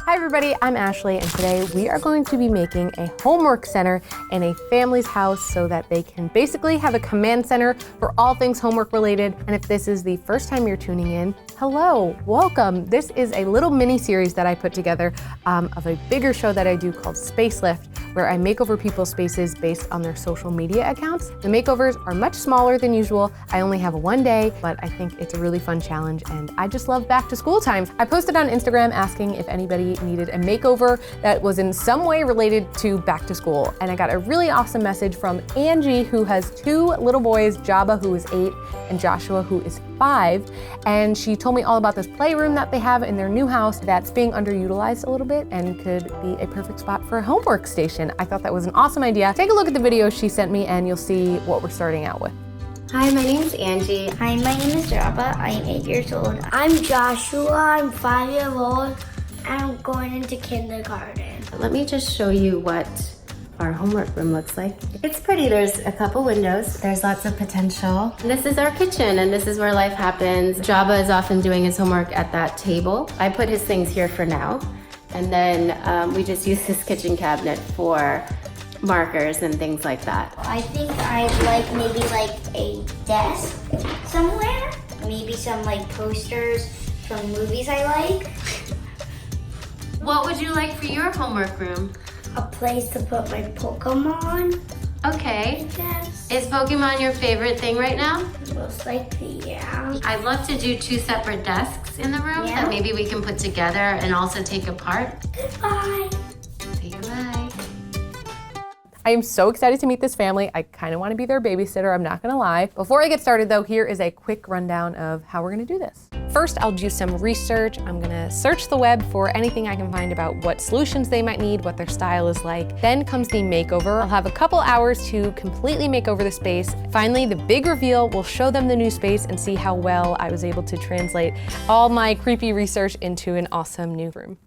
Hi everybody, I'm Ashley, and today we are going to be making a homework center in a family's house so that they can basically have a command center for all things homework related. And if this is the first time you're tuning in, hello, welcome. This is a little mini series that I put together of a bigger show that I do called Space Lift, where I make over people's spaces based on their social media accounts. The makeovers are much smaller than usual. I only have one day, but I think it's a really fun challenge, and I just love back to school time. I posted on Instagram asking if anybody needed a makeover that was in some way related to back to school. And I got a really awesome message from Angie, who has two little boys, Jabba, who is 8, and Joshua, who is 5. And she told me all about this playroom that they have in their new house that's being underutilized a little bit and could be a perfect spot for a homework station. I thought that was an awesome idea. Take a look at the video she sent me and you'll see what we're starting out with. Hi, my name is Angie. Hi, my name is Jabba. I am 8 years old. I'm Joshua. I'm 5 years old. I'm going into kindergarten. Let me just show you what our homework room looks like. It's pretty. There's a couple windows. There's lots of potential. And this is our kitchen, and this is where life happens. Jabba is often doing his homework at that table. I put his things here for now. And then we just use this kitchen cabinet for markers and things like that. I think I'd like maybe like a desk somewhere. Maybe some like posters from movies I like. What would you like for your homework room? A place to put my Pokemon. Okay. Yes. Is Pokemon your favorite thing right now? Most likely, yeah. I'd love to do 2 separate desks in the room Yeah. that maybe we can put together and also take apart. Goodbye. Say goodbye. I am so excited to meet this family. I kind of want to be their babysitter, I'm not gonna lie. Before I get started though, here is a quick rundown of how we're gonna do this. First, I'll do some research. I'm gonna search the web for anything I can find about what solutions they might need, what their style is like. Then comes the makeover. I'll have a couple hours to completely make over the space. Finally, the big reveal. We'll show them the new space and see how well I was able to translate all my creepy research into an awesome new room.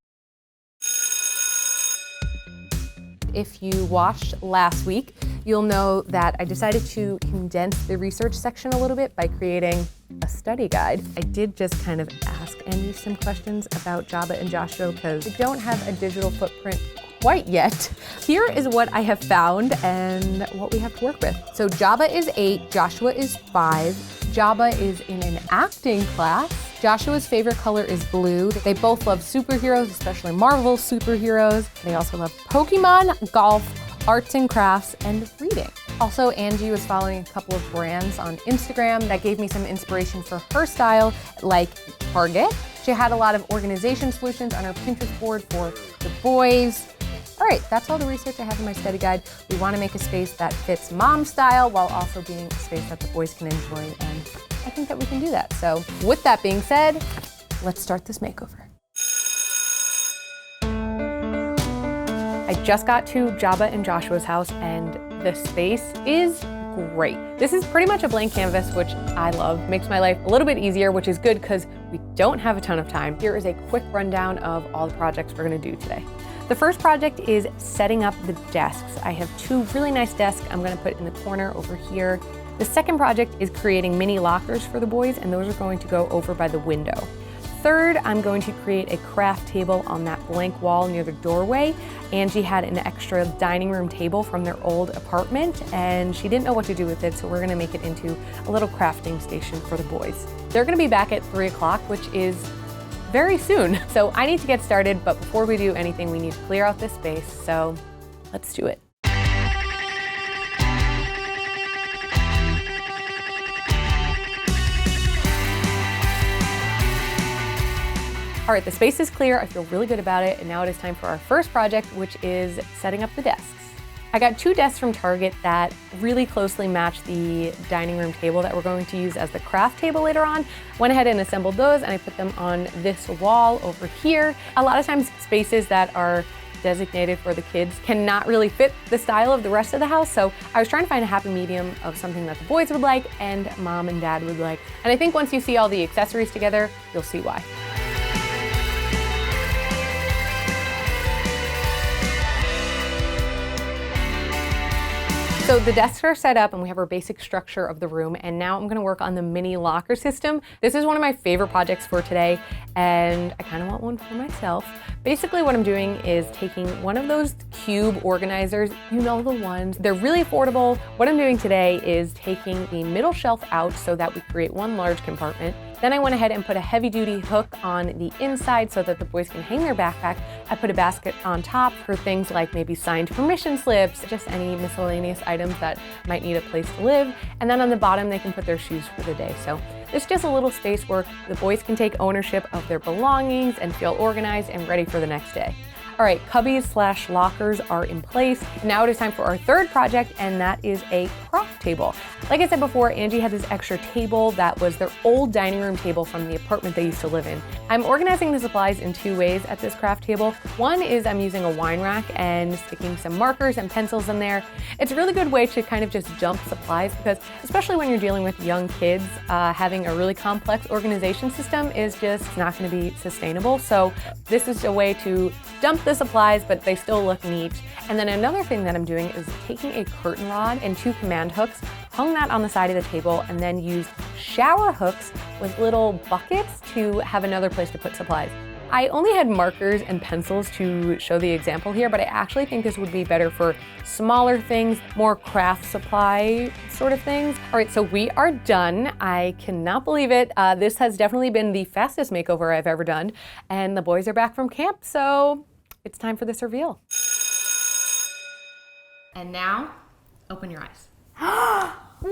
If you watched last week, you'll know that I decided to condense the research section a little bit by creating a study guide. I did just kind of ask Andy some questions about Jabba and Joshua because I don't have a digital footprint quite yet. Here is what I have found and what we have to work with. So Jabba is 8, Joshua is 5. Jabba is in an acting class. Joshua's favorite color is blue. They both love superheroes, especially Marvel superheroes. They also love Pokemon, golf, arts and crafts, and reading. Also, Angie was following a couple of brands on Instagram that gave me some inspiration for her style, like Target. She had a lot of organization solutions on her Pinterest board for the boys. All right, that's all the research I have in my study guide. We want to make a space that fits mom style while also being a space that the boys can enjoy, and I think that we can do that. So with that being said, let's start this makeover. I just got to Jabba and Joshua's house and the space is great. This is pretty much a blank canvas, which I love. Makes my life a little bit easier, which is good because we don't have a ton of time. Here is a quick rundown of all the projects we're gonna do today. The first project is setting up the desks. I have 2 really nice desks I'm gonna put in the corner over here. The second project is creating mini lockers for the boys, and those are going to go over by the window. Third, I'm going to create a craft table on that blank wall near the doorway. Angie had an extra dining room table from their old apartment, and she didn't know what to do with it, so we're gonna make it into a little crafting station for the boys. They're gonna be back at 3 o'clock, which is very soon. So I need to get started, but before we do anything, we need to clear out this space, so let's do it. All right, the space is clear. I feel really good about it. And now it is time for our first project, which is setting up the desks. I got 2 desks from Target that really closely match the dining room table that we're going to use as the craft table later on. Went ahead and assembled those and I put them on this wall over here. A lot of times spaces that are designated for the kids cannot really fit the style of the rest of the house. So I was trying to find a happy medium of something that the boys would like and mom and dad would like. And I think once you see all the accessories together, you'll see why. So So the desks are set up and we have our basic structure of the room, and now I'm gonna work on the mini locker system. This is one of my favorite projects for today, and I kind of want one for myself. Basically what I'm doing is taking one of those cube organizers, you know the ones, they're really affordable. What I'm doing today is taking the middle shelf out so that we create one large compartment. Then I went ahead and put a heavy duty hook on the inside so that the boys can hang their backpack. I put a basket on top for things like maybe signed permission slips, just any miscellaneous items that might need a place to live. And then on the bottom, they can put their shoes for the day. So it's just a little space where the boys can take ownership of their belongings and feel organized and ready for the next day. All right, cubbies / lockers are in place. Now it is time for our third project, and that is a craft table. Like I said before, Angie had this extra table that was their old dining room table from the apartment they used to live in. I'm organizing the supplies in 2 ways at this craft table. One is I'm using a wine rack and sticking some markers and pencils in there. It's a really good way to kind of just dump supplies because, especially when you're dealing with young kids, having a really complex organization system is just not going to be sustainable. So this is a way to dump the supplies, but they still look neat. And then another thing that I'm doing is taking a curtain rod and 2 command hooks, hung that on the side of the table, and then used shower hooks with little buckets to have another place to put supplies. I only had markers and pencils to show the example here, but I actually think this would be better for smaller things, more craft supply sort of things. All right, so we are done. I cannot believe it. This has definitely been the fastest makeover I've ever done, and the boys are back from camp, so it's time for this reveal. And now, open your eyes. Whoa!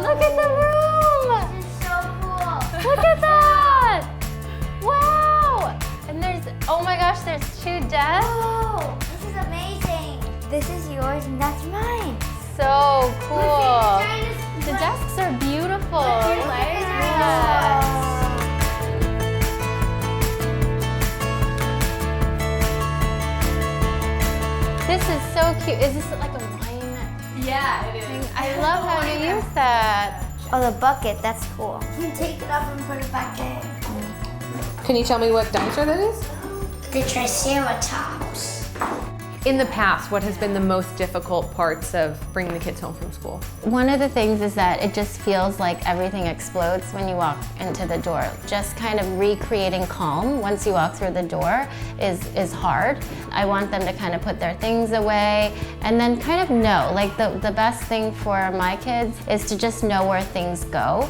Look at the room! This is so cool. Look at that! Wow! And there's, oh my gosh, there's 2 desks. Oh, this is amazing. This is yours and that's mine. So cool. The The desks are beautiful. Yes. This is so cute. Is this like a wine? Yeah, it is. I love how you use that. Oh, the bucket, that's cool. You can take it off and put it back in. Can you tell me what dinosaur that is? The Triceratops. In the past, what has been the most difficult parts of bringing the kids home from school? One of the things is that it just feels like everything explodes when you walk into the door. Just kind of recreating calm once you walk through the door is hard. I want them to kind of put their things away and then kind of know, like the best thing for my kids is to just know where things go.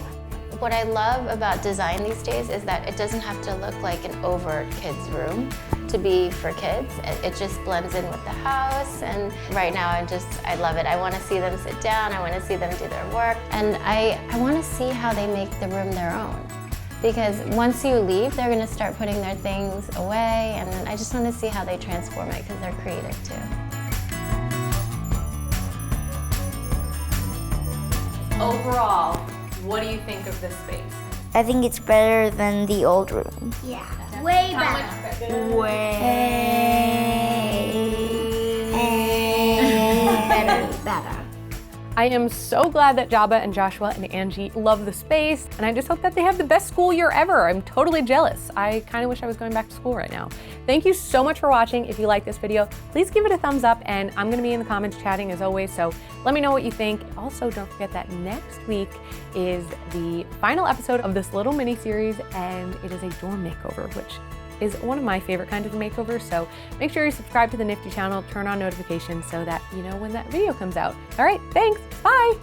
What I love about design these days is that it doesn't have to look like an overt kids' room to be for kids. It just blends in with the house, and right now I love it. I want to see them sit down, I want to see them do their work, and I want to see how they make the room their own. Because once you leave, they're going to start putting their things away, and then I just want to see how they transform it because they're creative too. Overall, what do you think of this space? I think it's better than the old room. Yeah, way better. Better. I am so glad that Jabba and Joshua and Angie love the space, and I just hope that they have the best school year ever. I'm totally jealous. I kind of wish I was going back to school right now. Thank you so much for watching. If you like this video, please give it a thumbs up, and I'm gonna be in the comments chatting as always, so let me know what you think. Also, don't forget that next week is the final episode of this little mini-series, and it is a dorm makeover, which is one of my favorite kinds of makeovers, so make sure you subscribe to the Nifty channel, turn on notifications so that you know when that video comes out. All right, thanks, bye!